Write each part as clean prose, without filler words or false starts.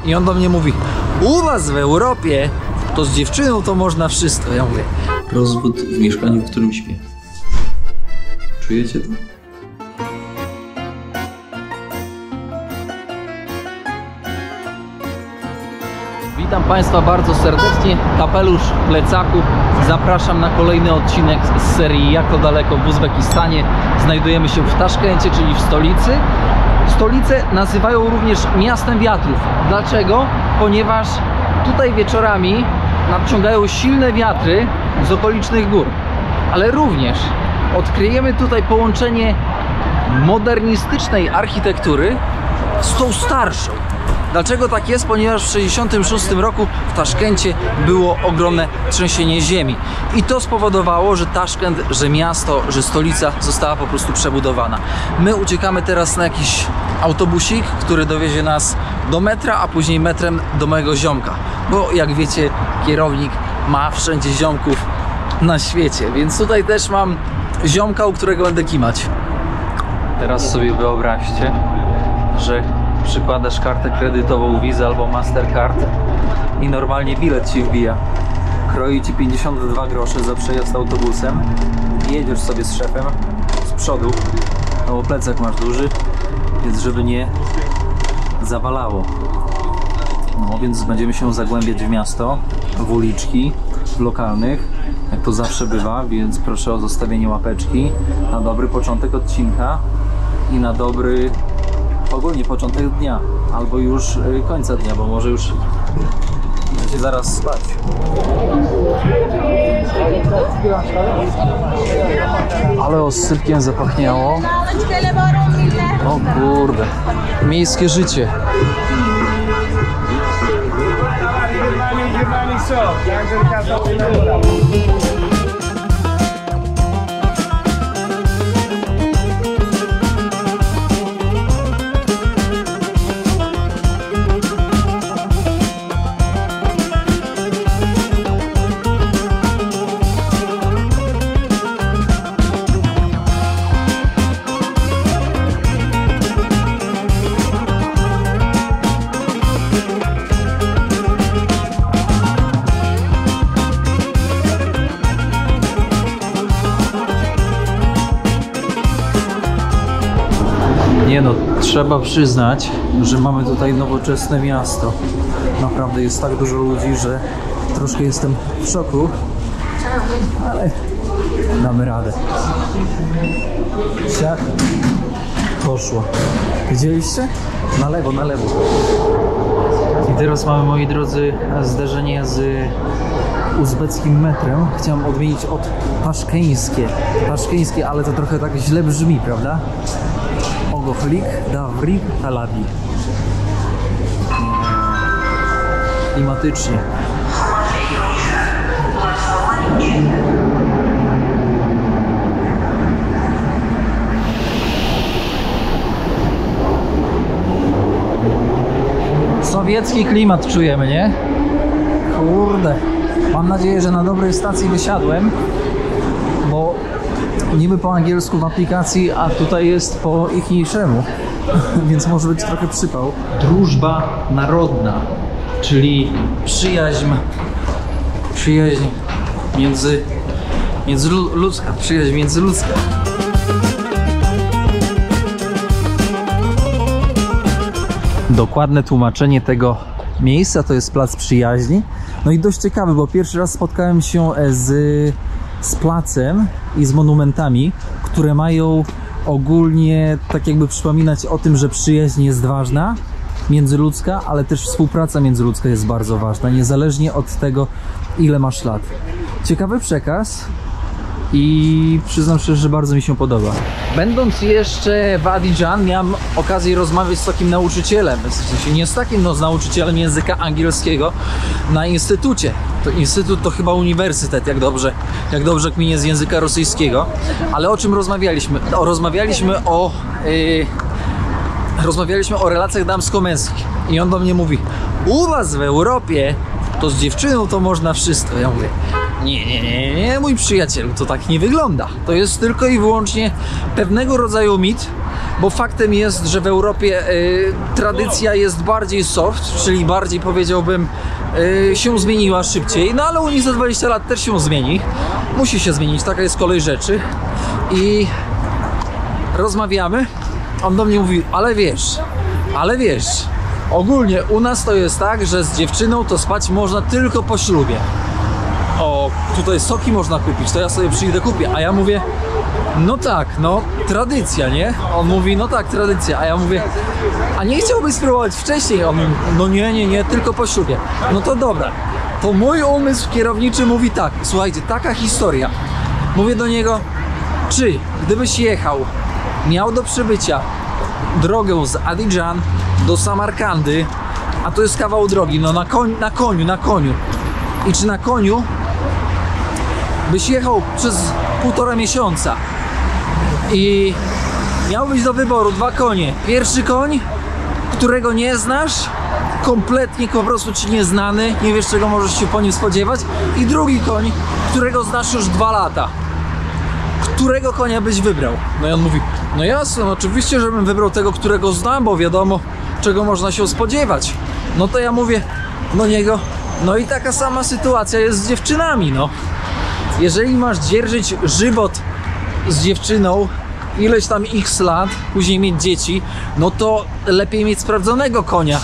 I on do mnie mówi: u was w Europie to z dziewczyną to można wszystko. Ja mówię: rozwód w mieszkaniu, w którym śpię. Czujecie to? Witam Państwa bardzo serdecznie, kapelusz w plecaku. Zapraszam na kolejny odcinek z serii Jak to daleko w Uzbekistanie. Znajdujemy się w Taszkencie, czyli w stolicy. Stolicę nazywają również miastem wiatrów. Dlaczego? Ponieważ tutaj wieczorami nadciągają silne wiatry z okolicznych gór. Ale również odkryjemy tutaj połączenie modernistycznej architektury z tą starszą. Dlaczego tak jest? Ponieważ w 1966 roku w Taszkencie było ogromne trzęsienie ziemi. I to spowodowało, że Taszkent, że miasto, że stolica została po prostu przebudowana. My uciekamy teraz na jakiś autobusik, który dowiezie nas do metra, a później metrem do mojego ziomka. Bo jak wiecie, kierownik ma wszędzie ziomków na świecie. Więc tutaj też mam ziomka, u którego będę kimać. Teraz sobie wyobraźcie, że przykładasz kartę kredytową Visa albo Mastercard i normalnie bilet ci wbija. Kroi ci 52 grosze za przejazd autobusem. Jedziesz sobie z szefem z przodu, no bo plecak masz duży, więc żeby nie zawalało. No więc będziemy się zagłębiać w miasto, w uliczki, w lokalnych, jak to zawsze bywa, więc proszę o zostawienie łapeczki na dobry początek odcinka i na dobry ogólnie początek dnia, albo już końca dnia, bo może już będzie zaraz spać. Ale osypkiem zapachniało. O kurde, miejskie życie. Nie no, trzeba przyznać, że mamy tutaj nowoczesne miasto. Naprawdę jest tak dużo ludzi, że troszkę jestem w szoku, ale damy radę. Siak, poszło. Widzieliście? Na lewo, na lewo. I teraz mamy, moi drodzy, zderzenie z uzbeckim metrem. Chciałem odmienić od taszkeńskie. Taszkeńskie, ale to trochę tak źle brzmi, prawda? Ogohlik, Davrik, Talabi. Klimatycznie. Sowiecki klimat czujemy, nie? Kurde. Mam nadzieję, że na dobrej stacji wysiadłem, bo niby po angielsku w aplikacji, a tutaj jest po ichniejszemu, więc może być trochę przypał. Drużba narodna, czyli przyjaźń międzyludzka, przyjaźń międzyludzka. Dokładne tłumaczenie tego miejsca to jest Plac Przyjaźni. No i dość ciekawy, bo pierwszy raz spotkałem się z placem i z monumentami, które mają ogólnie tak jakby przypominać o tym, że przyjaźń jest ważna, międzyludzka, ale też współpraca międzyludzka jest bardzo ważna, niezależnie od tego, ile masz lat. Ciekawy przekaz i przyznam szczerze, że bardzo mi się podoba. Będąc jeszcze w Abidżan, miałem okazję rozmawiać z takim nauczycielem, w sensie nie z takim, no z nauczycielem języka angielskiego na instytucie. To instytut to chyba uniwersytet, jak dobrze kminie z języka rosyjskiego. Ale o czym rozmawialiśmy? Rozmawialiśmy o relacjach damsko-męskich. I on do mnie mówi: u was w Europie to z dziewczyną to można wszystko. Ja mówię: nie, mój przyjacielu, to tak nie wygląda. To jest tylko i wyłącznie pewnego rodzaju mit, bo faktem jest, że w Europie tradycja jest bardziej soft, czyli bardziej, powiedziałbym, się zmieniła szybciej, no ale u nich za 20 lat też się zmieni. Musi się zmienić, taka jest kolej rzeczy. I rozmawiamy, on do mnie mówi, ale wiesz, ogólnie u nas to jest tak, że z dziewczyną to spać można tylko po ślubie. O, tutaj soki można kupić, to ja sobie przyjdę kupię, a ja mówię, no tak, no tradycja, nie? On mówi, no tak, tradycja, a ja mówię, a nie chciałbyś spróbować wcześniej? On mówi, no nie, tylko po ślubie. No to dobra, to mój umysł kierowniczy mówi tak, słuchajcie, taka historia. Mówię do niego, czy gdybyś miał do przebycia drogę z Adidżan do Samarkandy, a to jest kawał drogi, no na koniu. I czy na koniu byś jechał przez 1,5 miesiąca i miałbyś do wyboru 2 konie. Pierwszy koń, którego nie znasz, kompletnie po prostu ci nieznany, nie wiesz czego możesz się po nim spodziewać, i drugi koń, którego znasz już 2 lata. Którego konia byś wybrał? No i on mówi, no jasne, no oczywiście, żebym wybrał tego, którego znam, bo wiadomo, czego można się spodziewać. No to ja mówię do niego, no i taka sama sytuacja jest z dziewczynami, no. Jeżeli masz dzierżyć żywot z dziewczyną ileś tam x lat, później mieć dzieci, no to lepiej mieć sprawdzonego konia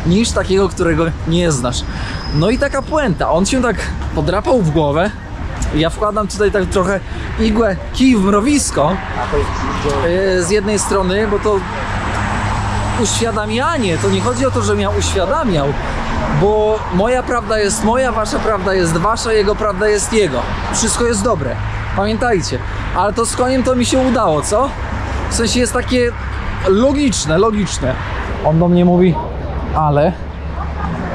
niż takiego, którego nie znasz. No i taka puenta, on się tak podrapał w głowę. Ja wkładam tutaj tak trochę igłę, kij w mrowisko z jednej strony, bo to uświadamianie, to nie chodzi o to, że ja uświadamiał, bo moja prawda jest moja, wasza prawda jest wasza, jego prawda jest jego. Wszystko jest dobre, pamiętajcie. Ale to z koniem to mi się udało, co? W sensie jest takie logiczne. On do mnie mówi, ale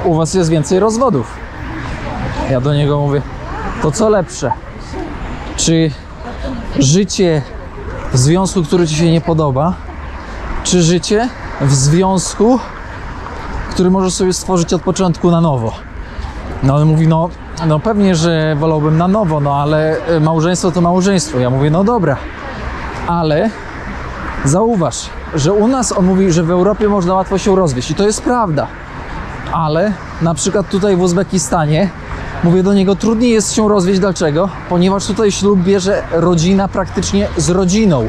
u was jest więcej rozwodów. Ja do niego mówię, to co lepsze? Czy życie w związku, który ci się nie podoba, czy życie w związku, który możesz sobie stworzyć od początku na nowo? No on mówi, no pewnie, że wolałbym na nowo, no ale małżeństwo to małżeństwo. Ja mówię, no dobra, ale zauważ, że u nas, on mówi, że w Europie można łatwo się rozwieść i to jest prawda, ale na przykład tutaj w Uzbekistanie, mówię do niego, trudniej jest się rozwieść. Dlaczego? Ponieważ tutaj ślub bierze rodzina praktycznie z rodziną,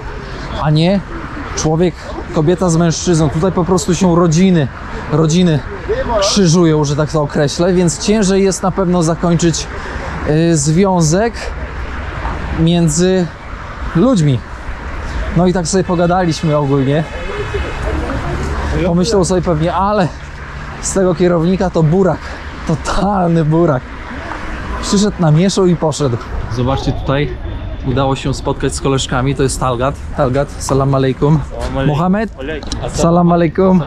a nie człowiek, kobieta z mężczyzną. Tutaj po prostu się rodziny krzyżują, że tak to określę, więc ciężej jest na pewno zakończyć związek między ludźmi. No i tak sobie pogadaliśmy ogólnie. Pomyślał sobie pewnie, ale z tego kierownika to burak, totalny burak. Przyszedł, namieszał i poszedł. Zobaczcie, tutaj udało się spotkać z koleżkami. To jest Talgat. Talgat, salam alaikum. Mohamed, salam alaikum.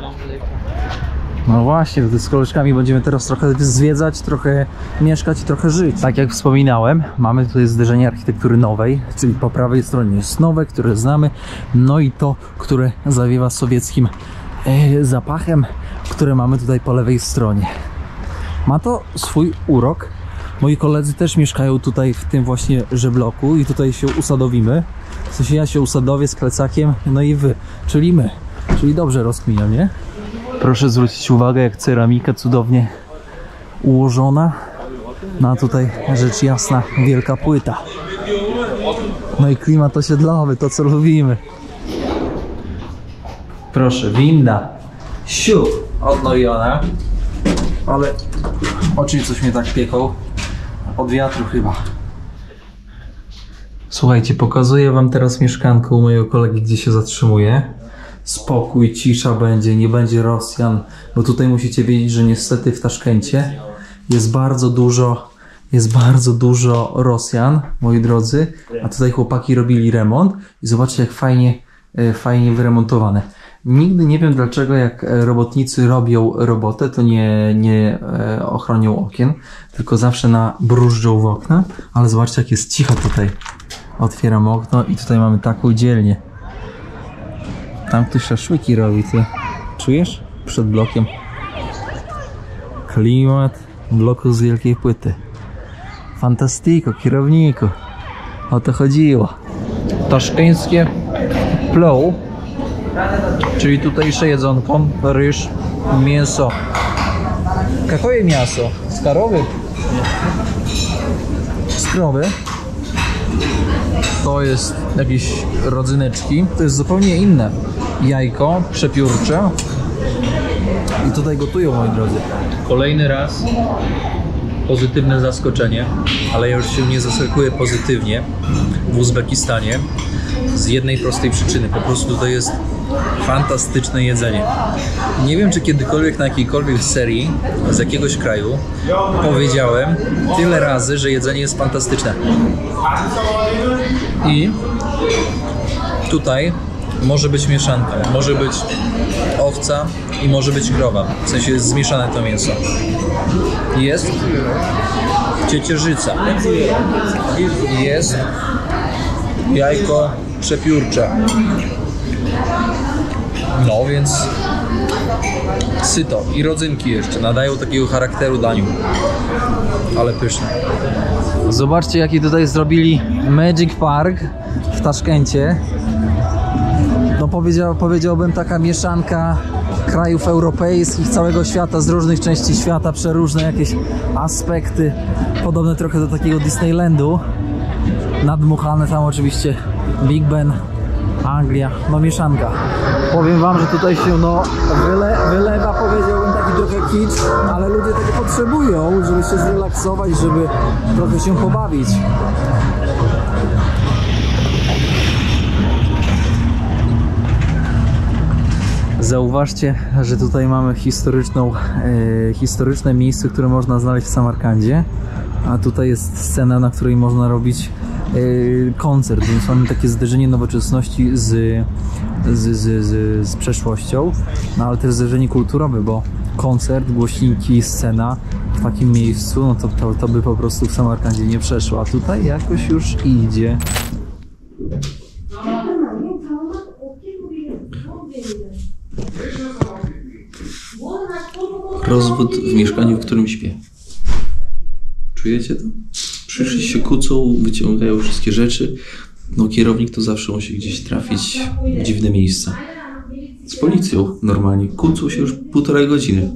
No właśnie, tutaj z koleżkami będziemy teraz trochę zwiedzać, trochę mieszkać i trochę żyć. Tak jak wspominałem, mamy tutaj zderzenie architektury nowej, czyli po prawej stronie jest nowe, które znamy, no i to, które zawiewa sowieckim zapachem, które mamy tutaj po lewej stronie. Ma to swój urok. Moi koledzy też mieszkają tutaj w tym właśnie żebloku i tutaj się usadowimy. W sensie ja się usadowię z plecakiem, no i wy, czyli my. Czyli dobrze rozkminiam, nie? Proszę zwrócić uwagę, jak ceramika cudownie ułożona. No a tutaj rzecz jasna, wielka płyta. No i klimat osiedlowy, to co lubimy. Proszę, winda. Siup, odnowiona. Ale oczy coś mnie tak pieką. Od wiatru chyba. Słuchajcie, pokazuję wam teraz mieszkankę u mojego kolegi, gdzie się zatrzymuje. Spokój, cisza będzie, nie będzie Rosjan, bo tutaj musicie wiedzieć, że niestety w Taszkencie jest bardzo dużo Rosjan, moi drodzy, a tutaj chłopaki robili remont i zobaczcie, jak fajnie wyremontowane. Nigdy nie wiem, dlaczego jak robotnicy robią robotę, to nie ochronią okien, tylko zawsze bróżdżą w okna, ale zobaczcie, jak jest cicho tutaj. Otwieram okno i tutaj mamy taką dzielnię. Tam ktoś szaszłyki robi, ty czujesz? Przed blokiem. Klimat bloku z wielkiej płyty. Fantastyko, kierowniku. O to chodziło. Taszkeńskie plov. Czyli tutejsze jedzonko, ryż, mięso. Jakie mięso? Z karowy? Z krowy. To jest jakieś rodzyneczki. To jest zupełnie inne. Jajko przepiórcze. I tutaj gotują, moi drodzy. Kolejny raz pozytywne zaskoczenie, ale ja już się nie zaskakuję pozytywnie w Uzbekistanie z jednej prostej przyczyny. Po prostu to jest fantastyczne jedzenie. Nie wiem, czy kiedykolwiek na jakiejkolwiek serii z jakiegoś kraju powiedziałem tyle razy, że jedzenie jest fantastyczne. I tutaj może być mieszanka, może być owca i może być krowa. W sensie jest zmieszane to mięso. Jest ciecierzyca. Jest jajko przepiórcze. No więc syto. I rodzynki jeszcze nadają takiego charakteru daniu. Ale pyszne. Zobaczcie, jaki tutaj zrobili Magic Park w Taszkencie. No powiedziałbym taka mieszanka krajów europejskich, całego świata, z różnych części świata, przeróżne jakieś aspekty, podobne trochę do takiego Disneylandu. Nadmuchane tam oczywiście Big Ben, Anglia, no mieszanka. Powiem wam, że tutaj się no wylewa, powiedziałbym, taki trochę kicz, ale ludzie tego potrzebują, żeby się zrelaksować, żeby trochę się pobawić. Zauważcie, że tutaj mamy historyczne miejsce, które można znaleźć w Samarkandzie, a tutaj jest scena, na której można robić koncert, więc mamy takie zderzenie nowoczesności z przeszłością, no ale też zderzenie kulturowe, bo koncert, głośniki, scena w takim miejscu, no to by po prostu w Samarkandzie nie przeszło, a tutaj jakoś już idzie. Rozwód w mieszkaniu, w którym śpię. Czujecie to? Przyszli się kłócą, wyciągają wszystkie rzeczy. No kierownik to zawsze musi gdzieś trafić w dziwne miejsca. Z policją normalnie. Kłócą się już 1,5 godziny.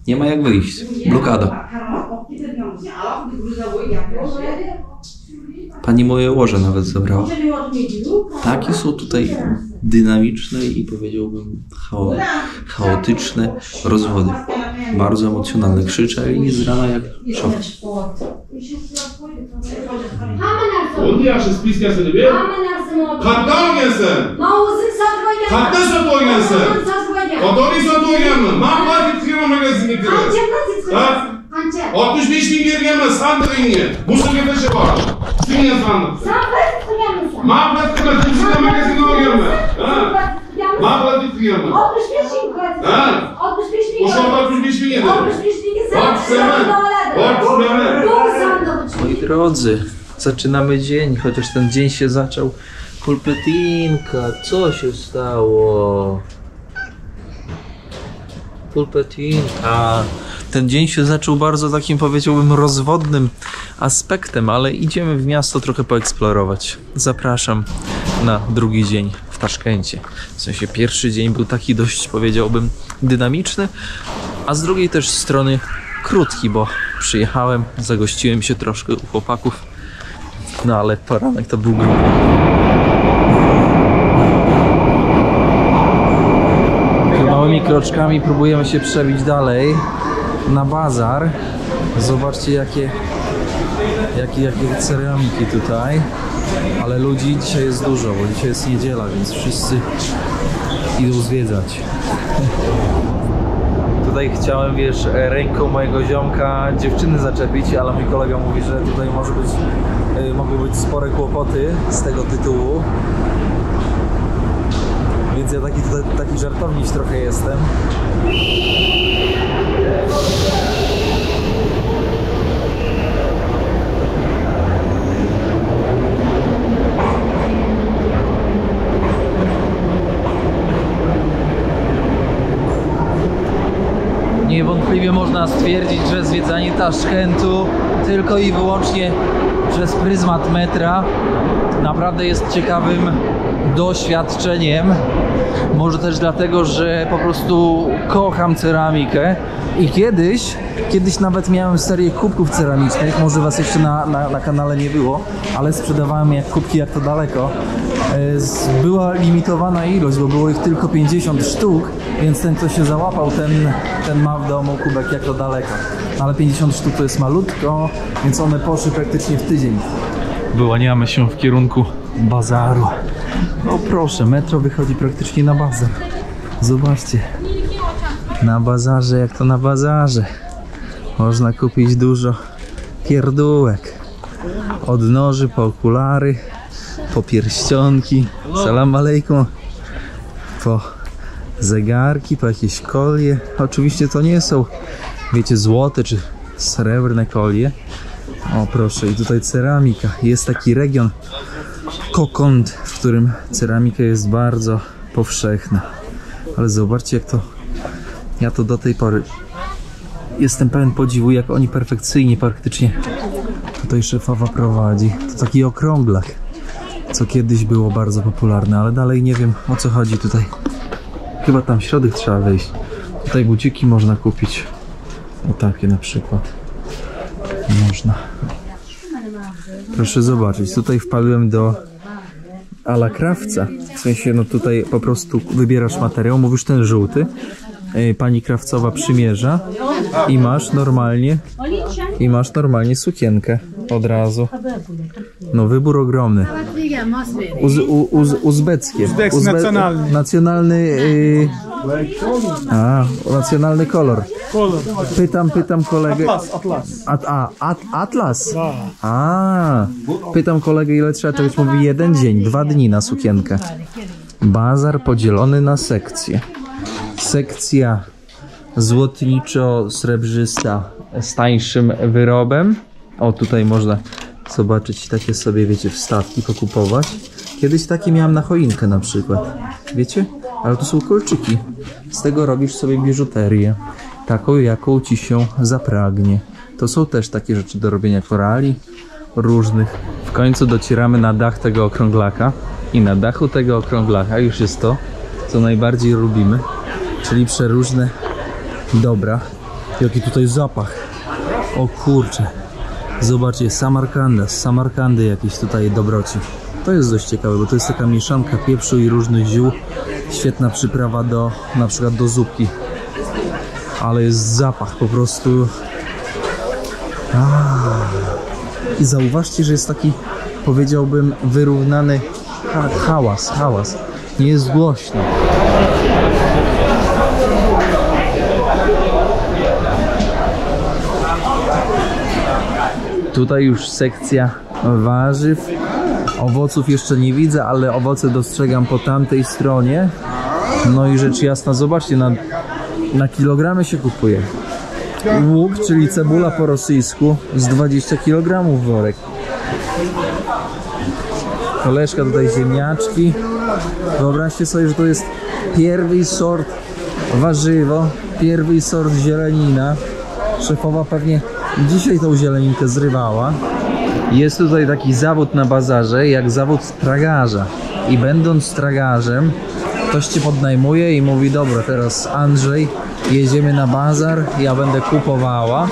Nie ma jak wyjść. Blokada. Pani moje łoże nawet zabrała. Takie są tutaj dynamiczne i powiedziałbym chaotyczne rozwody. Bardzo emocjonalne. Krzyczeli z rana jak szok. Oldu yaxshi spiskasini ber. Qatta olgansan? Men o'zim sotib olganman. Qatta sotib olgansan? Qatorlik sotib olganman. Men qancha firma magazinga kirdim? Qancha? 65 ming berganman sandig'ingga. Musulga tashlab bor. Singan sandiq. Sen plastik qilganmisan? Men plastik qilib magazinga olganman. Men plastik qilganman. 65 ming plastik. 65 ming. O'sha 65 ming edi. 65 mingga sen Moi drodzy, zaczynamy dzień, chociaż ten dzień się zaczął. Pulpetinka, co się stało? Pulpetinka. Ten dzień się zaczął bardzo takim, powiedziałbym, rozwodnym aspektem, ale idziemy w miasto trochę poeksplorować. Zapraszam na drugi dzień w Taszkencie. W sensie pierwszy dzień był taki dość, powiedziałbym, dynamiczny, a z drugiej też strony krótki, bo przyjechałem, zagościłem się troszkę u chłopaków, no ale poranek to był gruby. Małymi kroczkami próbujemy się przebić dalej na bazar. Zobaczcie jakie ceramiki tutaj, ale ludzi dzisiaj jest dużo, bo dzisiaj jest niedziela, więc wszyscy idą zwiedzać. Tutaj chciałem, wiesz, ręką mojego ziomka dziewczyny zaczepić, ale mój kolega mówi, że tutaj mogą być spore kłopoty z tego tytułu. Więc ja taki żartowniś trochę jestem. Niewątpliwie można stwierdzić, że zwiedzanie Taszkentu tylko i wyłącznie przez pryzmat metra naprawdę jest ciekawym doświadczeniem. Może też dlatego, że po prostu kocham ceramikę i kiedyś nawet miałem serię kubków ceramicznych, może was jeszcze na kanale nie było, ale sprzedawałem jak kubki Jak to daleko. Była limitowana ilość, bo było ich tylko 50 sztuk, więc ten, kto się załapał, ten ma w domu kubek Jak to daleko. Ale 50 sztuk to jest malutko, więc one poszły praktycznie w tydzień. Wyłaniamy się w kierunku bazaru. No proszę, metro wychodzi praktycznie na bazar. Zobaczcie. Na bazarze, jak to na bazarze. Można kupić dużo pierdółek. Od noży po okulary, po pierścionki, salam alejkum, po zegarki, po jakieś kolie. Oczywiście to nie są, wiecie, złote czy srebrne kolie. O proszę, i tutaj ceramika. Jest taki region Kokond, w którym ceramika jest bardzo powszechna. Ale zobaczcie, jak to... Ja to do tej pory jestem pełen podziwu, jak oni perfekcyjnie praktycznie tutaj szefowa prowadzi. To taki okrąglak, co kiedyś było bardzo popularne, ale dalej nie wiem, o co chodzi tutaj. Chyba tam w środek trzeba wejść. Tutaj buciki można kupić. O takie na przykład. Można. Proszę zobaczyć, tutaj wpadłem do ala krawca. W sensie, no tutaj po prostu wybierasz materiał, mówisz ten żółty. Pani krawcowa przymierza i masz normalnie sukienkę od razu. No wybór ogromny. Uzbeckie. Nacjonalny kolor. Pytam kolegę. Atlas. Pytam kolegę, ile trzeba czekać. Mówi 1 dzień, 2 dni na sukienkę. Bazar podzielony na sekcje. Sekcja złotniczo-srebrzysta z tańszym wyrobem. O, tutaj można zobaczyć takie sobie, wiecie, wstawki pokupować. Kiedyś takie miałem na choinkę na przykład. Wiecie? Ale to są kolczyki. Z tego robisz sobie biżuterię. Taką, jaką ci się zapragnie. To są też takie rzeczy do robienia korali różnych. W końcu docieramy na dach tego okrąglaka. I na dachu tego okrąglaka już jest to, co najbardziej lubimy. Czyli przeróżne dobra. Jaki tutaj zapach. O kurczę. Zobaczcie, Samarkandy jakieś tutaj dobroci. To jest dość ciekawe, bo to jest taka mieszanka pieprzu i różnych ziół. Świetna przyprawa do, na przykład do zupki. Ale jest zapach po prostu. I zauważcie, że jest taki, powiedziałbym, wyrównany hałas. Nie jest głośno. Tutaj już sekcja warzyw. Owoców jeszcze nie widzę, ale owoce dostrzegam po tamtej stronie. No i rzecz jasna, zobaczcie, na kilogramy się kupuje. Łuk, czyli cebula po rosyjsku, z 20 kg worek. Koleżka tutaj ziemniaczki. Wyobraźcie sobie, że to jest pierwszy sort warzywo, pierwszy sort zielenina. Szefowa pewnie dzisiaj tą zieleninkę zrywała. Jest tutaj taki zawód na bazarze, jak zawód tragarza. I będąc tragarzem, ktoś cię podnajmuje i mówi: dobra, teraz Andrzej, jedziemy na bazar, ja będę kupowała,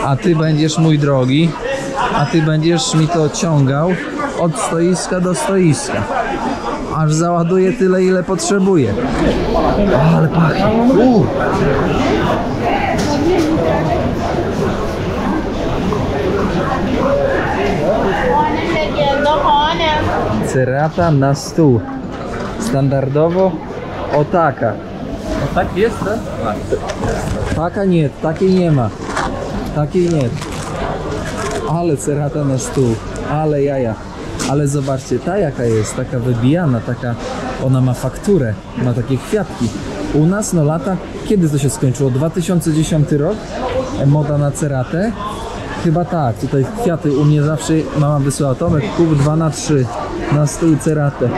a ty będziesz, mój drogi, a ty będziesz mi to ciągał od stoiska do stoiska, aż załaduję tyle, ile potrzebuję. O, ale pachnie. Cerata na stół. Standardowo o taka. O tak jest, tak? Taka nie, takiej nie ma. Takiej nie. Ale cerata na stół. Ale jaja. Ale zobaczcie, ta jaka jest, taka wybijana, taka, ona ma fakturę, ma takie kwiatki. U nas no lata, kiedy to się skończyło? 2010 rok? Moda na ceratę? Chyba tak, tutaj kwiaty u mnie zawsze mama wysyła: Tomek, kup 2 na 3 na stół ceratę.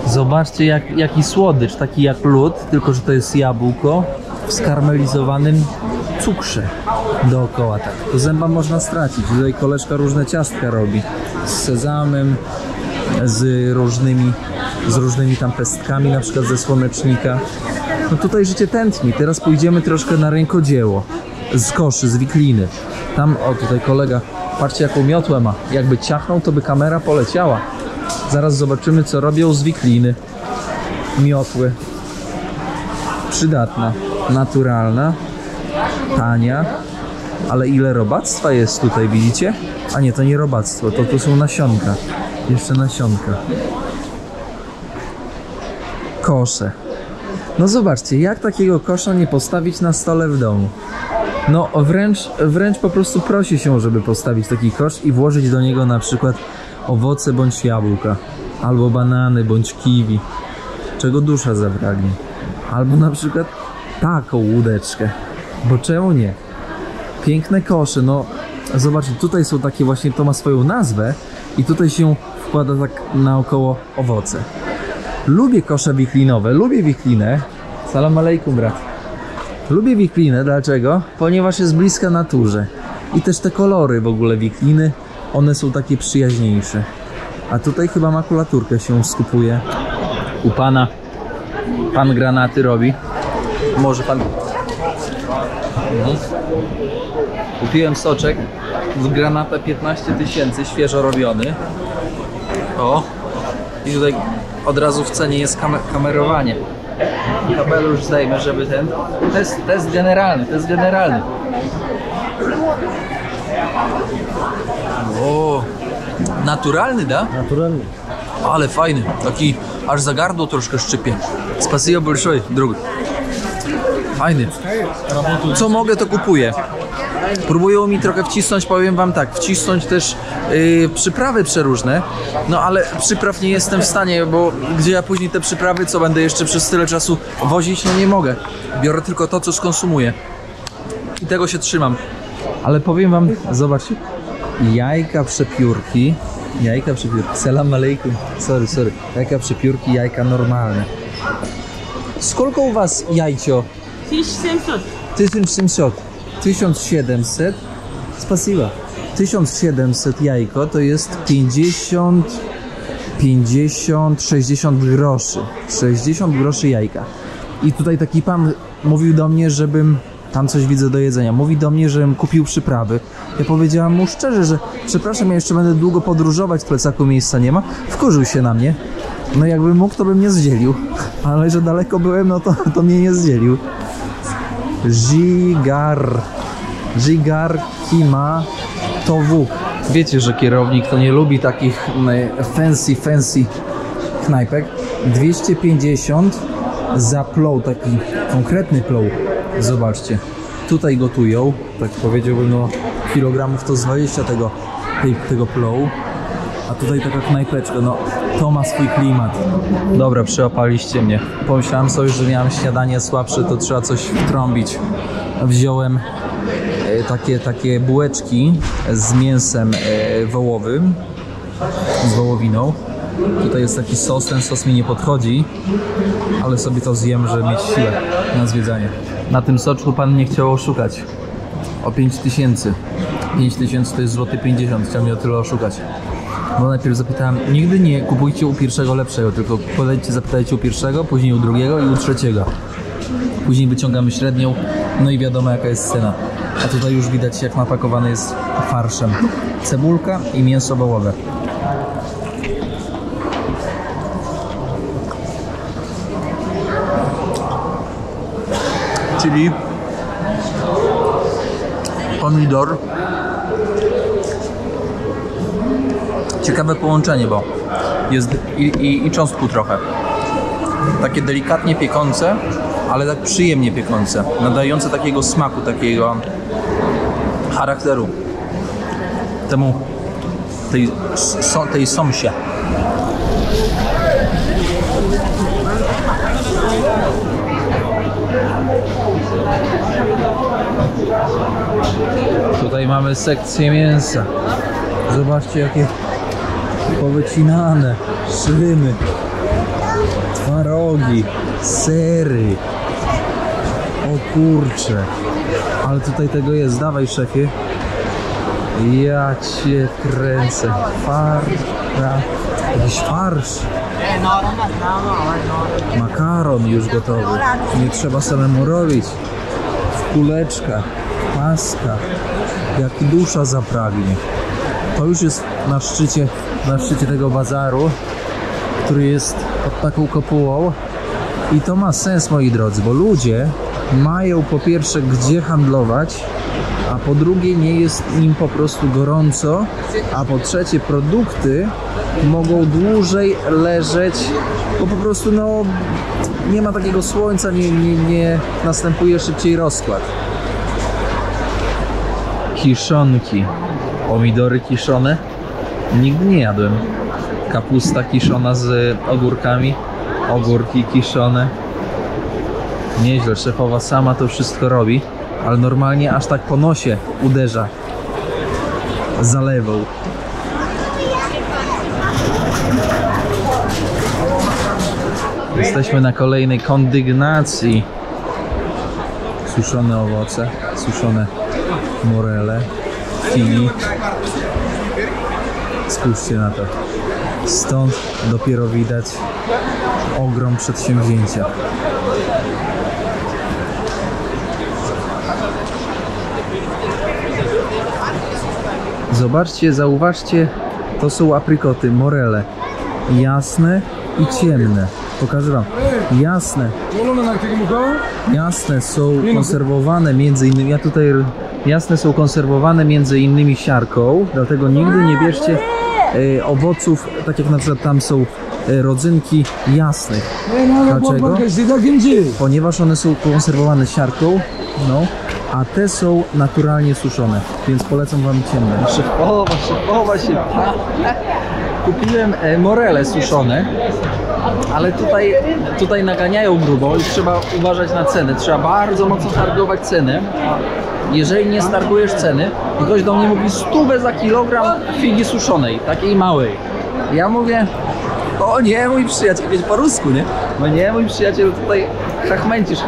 Zobaczcie jaki słodycz, taki jak lód, tylko że to jest jabłko w skarmelizowanym cukrze dookoła. Tak. To zęba można stracić. Tutaj koleżka różne ciastka robi z sezamem, z różnymi z różnymi tam pestkami, na przykład ze słonecznika. No tutaj życie tętni. Teraz pójdziemy troszkę na rękodzieło. Z koszy, z wikliny. Tam, o tutaj kolega, patrzcie jaką miotłę ma. Jakby ciachnął, to by kamera poleciała. Zaraz zobaczymy, co robią z wikliny. Miotły. Przydatna, naturalna, tania. Ale ile robactwa jest tutaj, widzicie? A nie, to nie robactwo, to są nasionka. Jeszcze nasionka. Kosze. No zobaczcie, jak takiego kosza nie postawić na stole w domu? No wręcz po prostu prosi się, żeby postawić taki kosz i włożyć do niego na przykład owoce bądź jabłka. Albo banany, bądź kiwi. Czego dusza zapragnie. Albo na przykład taką łódeczkę. Bo czemu nie? Piękne kosze, no zobaczcie, tutaj są takie właśnie, to ma swoją nazwę i tutaj się wkłada tak naokoło owoce. Lubię kosze wiklinowe, lubię wiklinę. Salam alejkum, brat. Lubię wiklinę, dlaczego? Ponieważ jest bliska naturze. I też te kolory w ogóle wikliny, one są takie przyjaźniejsze. A tutaj chyba makulaturkę się skupuje. U pana. Pan granaty robi. Może pan... Kupiłem soczek z granata 15 000, świeżo robiony. O! I tutaj od razu w cenie jest kamerowanie. Kapelusz zdejmę, żeby ten... Test generalny. O! Naturalny, da? Naturalny. Ale fajny. Taki aż za gardło troszkę szczypie. Spasibo большое, drugi. Fajny. Co mogę, to kupuję. Próbują mi trochę wcisnąć, powiem wam tak, wcisnąć też przyprawy przeróżne, no ale przypraw nie jestem w stanie, bo gdzie ja później te przyprawy, co będę jeszcze przez tyle czasu wozić, no nie mogę. Biorę tylko to, co skonsumuję. I tego się trzymam. Ale powiem wam, zobaczcie, jajka przepiórki, salam alejkum, sorry, jajka przepiórki, jajka normalne. Skolko u was jajcio? 1700. 1700. Spasiba. 1700 jajko to jest 60 groszy. 60 groszy jajka. I tutaj taki pan mówił do mnie, żebym... Tam coś widzę do jedzenia. Mówi do mnie, żebym kupił przyprawy. Ja powiedziałam mu szczerze, że przepraszam, ja jeszcze będę długo podróżować, w plecaku miejsca nie ma. Wkurzył się na mnie. No jakbym mógł, to bym nie zdzielił. Ale że daleko byłem, no to mnie nie zdzielił. Zigar Kima Towuk. Wiecie, że kierownik to nie lubi takich fancy knajpek. 250 za plov, taki konkretny plov. Zobaczcie, tutaj gotują, tak powiedziałbym, no kilogramów to z 20 tego plov. A tutaj taka knajpeczka, no to ma swój klimat. Dobra, przyłapaliście mnie. Pomyślałem sobie, że miałem śniadanie słabsze, to trzeba coś wtrąbić. Wziąłem takie bułeczki z mięsem wołowym, z wołowiną. Tutaj jest taki sos, ten sos mi nie podchodzi, ale sobie to zjem, żeby mieć siłę na zwiedzanie. Na tym soczku pan mnie chciał oszukać o 5000. 5000 to jest złoty 50, chciał mnie o tyle oszukać. Bo najpierw zapytałem, nigdy nie kupujcie u pierwszego lepszego, tylko podejdźcie, zapytajcie u pierwszego, później u drugiego i u trzeciego. Później wyciągamy średnią, no i wiadomo jaka jest cena. A tutaj już widać, jak napakowany jest farszem. Cebulka i mięso wołowe. Czyli pomidor. Ciekawe połączenie, bo jest i cząstku trochę. Takie delikatnie piekące, ale tak przyjemnie piekące. Nadające takiego smaku, takiego charakteru tej somsie. Tutaj mamy sekcję mięsa. Zobaczcie, jakie powycinane szyny, twarogi, sery. O kurcze, ale tutaj tego jest. Dawaj, szefie. Ja cię kręcę. Jakiś farsz. Makaron już gotowy. Nie trzeba samemu robić. W kuleczkach, paska. Jak dusza zapragnie. To już jest na szczycie tego bazaru, który jest pod taką kopułą. I to ma sens, moi drodzy, bo ludzie mają po pierwsze gdzie handlować, a po drugie nie jest im po prostu gorąco, a po trzecie produkty mogą dłużej leżeć, bo po prostu no nie ma takiego słońca, nie następuje szybciej rozkład. Kiszonki, pomidory kiszone, nigdy nie jadłem. Kapusta kiszona z ogórkami, ogórki kiszone. Nieźle, szefowa sama to wszystko robi, ale normalnie aż tak po nosie uderza zalewą. Jesteśmy na kolejnej kondygnacji. Suszone owoce, suszone morele, kiwi. Spójrzcie na to. Stąd dopiero widać ogrom przedsięwzięcia. Zobaczcie, zauważcie, to są aprikoty, morele. Jasne i ciemne. Pokażę wam. Jasne są konserwowane między innymi, jasne są konserwowane między innymi siarką, dlatego nigdy nie bierzcie owoców, tak jak na przykład tam są rodzynki jasnych. Dlaczego? Ponieważ one są konserwowane siarką, no, a te są naturalnie suszone, więc polecam wam ciemne. Szefowa się. Kupiłem morele suszone, ale tutaj naganiają grubo i trzeba uważać na ceny. Trzeba bardzo mocno targować cenę. Jeżeli nie stargujesz ceny, ktoś do mnie mówi 100 za kilogram figi suszonej, takiej małej. Ja mówię, o nie, mój przyjaciel, wiecie po rusku, nie? No nie, mój przyjaciel, tutaj chachmęcisz.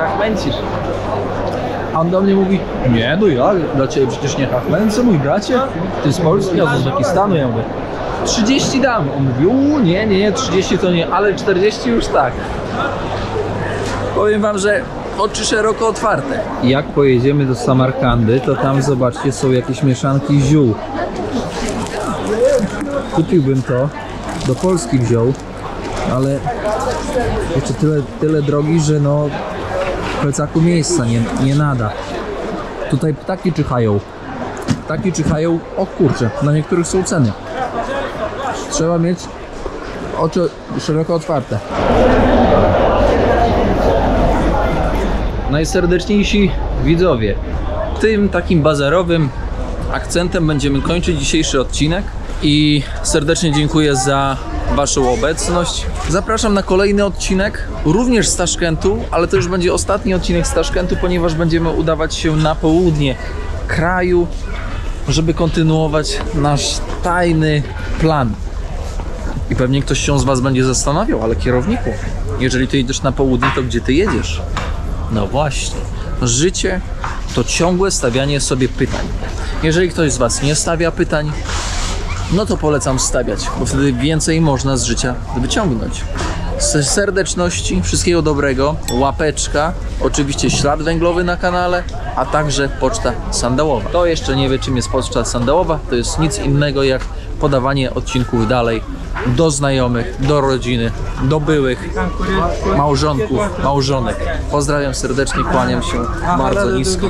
A on do mnie mówi, nie, no ja dla ciebie przecież nie chachmęcę, mój bracie. Ty z Polski, a z Uzbekistanu. Ja mówię, 30 dam. On mówi, nie, 30 to nie, ale 40 już tak. Powiem wam, że oczy szeroko otwarte. Jak pojedziemy do Samarkandy, to tam zobaczcie, są jakieś mieszanki ziół. Kupiłbym to, do Polski wziął, ale jeszcze tyle drogi, że no w plecaku miejsca nie nada. Tutaj ptaki czyhają, o kurczę, na niektórych są ceny. Trzeba mieć oczy szeroko otwarte. Najserdeczniejsi widzowie, tym takim bazarowym akcentem będziemy kończyć dzisiejszy odcinek i serdecznie dziękuję za waszą obecność. Zapraszam na kolejny odcinek, również z Taszkentu, ale to już będzie ostatni odcinek z Taszkentu, ponieważ będziemy udawać się na południe kraju, żeby kontynuować nasz tajny plan. I pewnie ktoś się z was będzie zastanawiał, ale kierowniku, jeżeli ty jedziesz na południe, to gdzie ty jedziesz? No właśnie, życie to ciągłe stawianie sobie pytań. Jeżeli ktoś z was nie stawia pytań, no to polecam stawiać, bo wtedy więcej można z życia wyciągnąć. Z serdeczności, wszystkiego dobrego, łapeczka, oczywiście ślad węglowy na kanale, a także poczta sandałowa. Kto jeszcze nie wie, czym jest poczta sandałowa, to jest nic innego jak podawanie odcinków dalej do znajomych, do rodziny, do byłych małżonków, małżonek. Pozdrawiam serdecznie, kłaniam się bardzo nisko.